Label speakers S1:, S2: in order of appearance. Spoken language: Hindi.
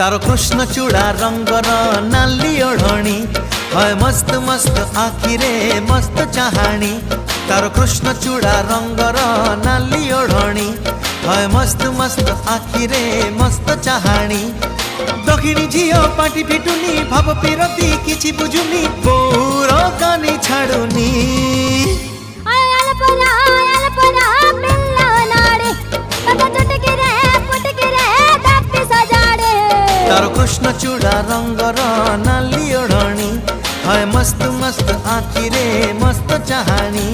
S1: तार कृष्ण चूड़ा रंगर नाली ओढ़णी है मस्त मस्त आखिरे मस्त चाहाणी। तार कृष्ण चूड़ा रंगर नाली ओढ़णी है मस्त मस्त आखिरे मस्त चाहाणी। दक्षिणी झीओ पाटी फिटुनी भाव पिरती किछि बुझुनी बोर कानी छाड़ुनी। तार कृष्ण चूड़ा रंगर नाली ओढ़णी है मस्त मस्त आखिरे मस्त चाहाणी।